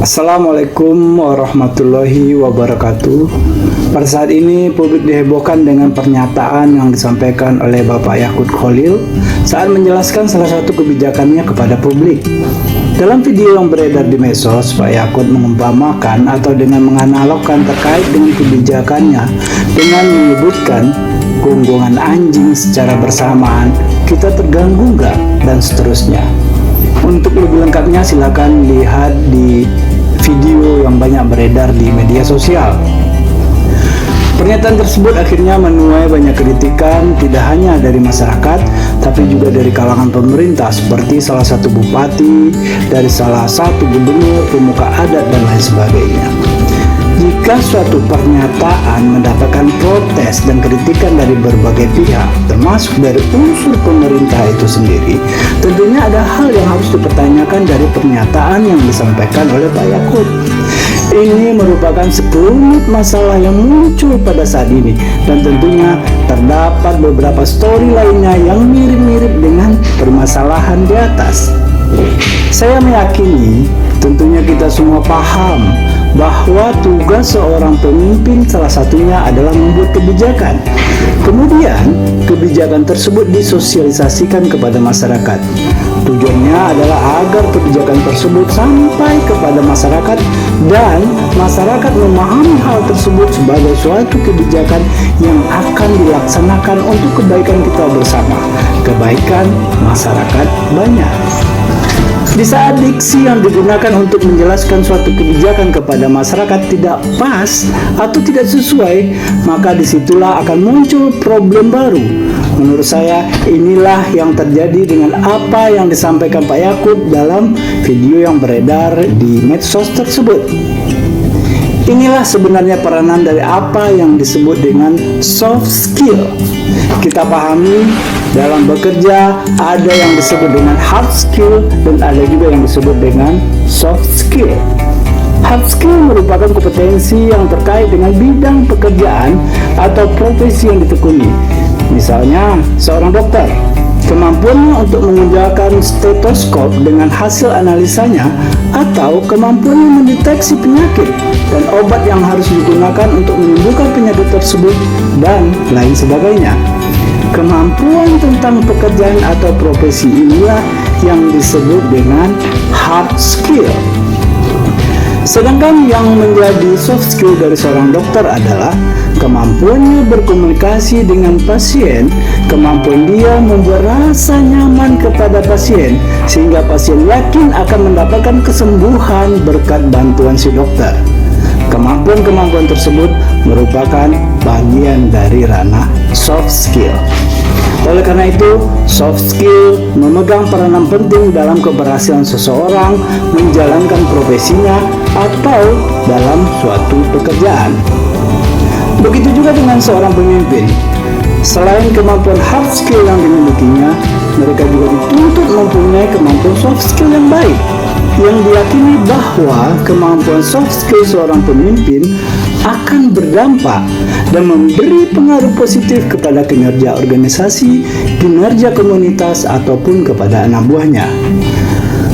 Assalamualaikum warahmatullahi wabarakatuh. Pada saat ini publik dihebohkan dengan pernyataan yang disampaikan oleh Bapak Yakut Khalil saat menjelaskan salah satu kebijakannya kepada publik. Dalam video yang beredar di medsos, Pak Yakut mengumpamakan atau dengan menganalogkan terkait dengan kebijakannya dengan menyebutkan gonggongan anjing secara bersamaan, kita terganggu nggak, dan seterusnya. Untuk lebih lengkapnya silakan lihat di video yang banyak beredar di media sosial. Pernyataan tersebut akhirnya menuai banyak kritikan, tidak hanya dari masyarakat tapi juga dari kalangan pemerintah seperti salah satu bupati, dari salah satu gubernur, pemuka adat dan lain sebagainya. Jika suatu pernyataan mendapatkan protes dan kritikan dari berbagai pihak, termasuk dari unsur pemerintah itu sendiri, tentunya ada hal yang harus dipertanyakan dari pernyataan yang disampaikan oleh Pak Yakut. Ini merupakan sekelumit masalah yang muncul pada saat ini, dan tentunya terdapat beberapa story lainnya yang mirip-mirip dengan permasalahan di atas. Saya meyakini tentunya kita semua paham bahwa tugas seorang pemimpin salah satunya adalah membuat kebijakan. Kemudian, kebijakan tersebut disosialisasikan kepada masyarakat. Tujuannya adalah agar kebijakan tersebut sampai kepada masyarakat dan masyarakat memahami hal tersebut sebagai suatu kebijakan yang akan dilaksanakan untuk kebaikan kita bersama, kebaikan masyarakat banyak. Di saat diksi yang digunakan untuk menjelaskan suatu kebijakan kepada masyarakat tidak pas atau tidak sesuai, maka disitulah akan muncul problem baru. Menurut saya, inilah yang terjadi dengan apa yang disampaikan Pak Yakut dalam video yang beredar di medsos tersebut. Inilah sebenarnya peranan dari apa yang disebut dengan soft skill. Kita pahami dalam bekerja ada yang disebut dengan hard skill dan ada juga yang disebut dengan soft skill. Hard skill merupakan kompetensi yang terkait dengan bidang pekerjaan atau profesi yang ditekuni. Misalnya seorang dokter, kemampuannya untuk mengumpulkan stetoskop dengan hasil analisanya, atau kemampuannya mendeteksi penyakit dan obat yang harus digunakan untuk menyembuhkan penyakit tersebut, dan lain sebagainya. Kemampuan tentang pekerjaan atau profesi inilah yang disebut dengan hard skill. Sedangkan yang menjadi soft skill dari seorang dokter adalah kemampuannya berkomunikasi dengan pasien, kemampuan dia membuat rasa nyaman kepada pasien sehingga pasien yakin akan mendapatkan kesembuhan berkat bantuan si dokter. Kemampuan-kemampuan tersebut merupakan bagian dari ranah soft skill. Oleh karena itu, soft skill memegang peranan penting dalam keberhasilan seseorang menjalankan profesinya atau dalam suatu pekerjaan. Begitu juga dengan seorang pemimpin. Selain kemampuan hard skill yang dimilikinya, mereka juga dituntut mempunyai kemampuan soft skill yang baik. Yang diyakini bahwa kemampuan soft skill seorang pemimpin akan berdampak dan memberi pengaruh positif kepada kinerja organisasi, kinerja komunitas, ataupun kepada anak buahnya.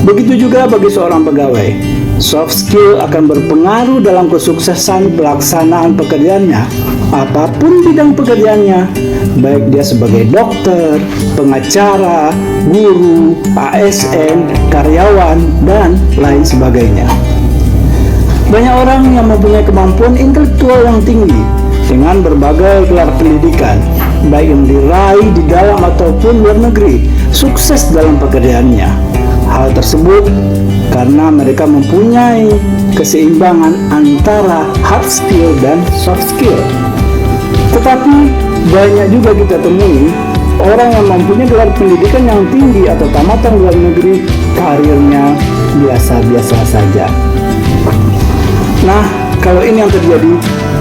Begitu juga bagi seorang pegawai. Soft skill akan berpengaruh dalam kesuksesan pelaksanaan pekerjaannya, apapun bidang pekerjaannya, baik dia sebagai dokter, pengacara, guru, ASN, karyawan, dan lain sebagainya. Banyak orang yang mempunyai kemampuan intelektual yang tinggi dengan berbagai gelar pendidikan, baik yang diraih di dalam ataupun luar negeri, sukses dalam pekerjaannya. Hal tersebut karena mereka mempunyai keseimbangan antara hard skill dan soft skill. Tetapi banyak juga kita temui orang yang mempunyai gelar pendidikan yang tinggi atau tamatan luar negeri, karirnya biasa-biasa saja. Nah, kalau ini yang terjadi,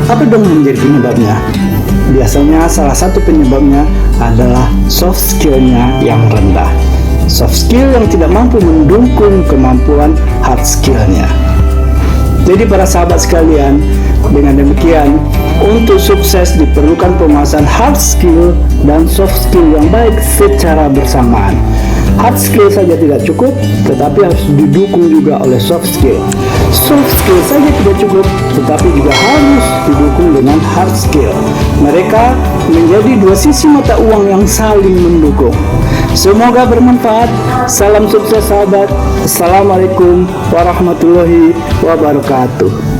apa dong menjadi penyebabnya? Biasanya salah satu penyebabnya adalah soft skill-nya yang rendah. Soft skill yang tidak mampu mendukung kemampuan hard skill-nya. Jadi para sahabat sekalian, dengan demikian, untuk sukses diperlukan penguasaan hard skill dan soft skill yang baik secara bersamaan. Hard skill saja tidak cukup, tetapi harus didukung juga oleh soft skill. Soft skill saja tidak cukup, tetapi juga harus didukung dengan hard skill. Mereka menjadi dua sisi mata uang yang saling mendukung. Semoga bermanfaat. Salam sukses sahabat. Assalamualaikum warahmatullahi wabarakatuh.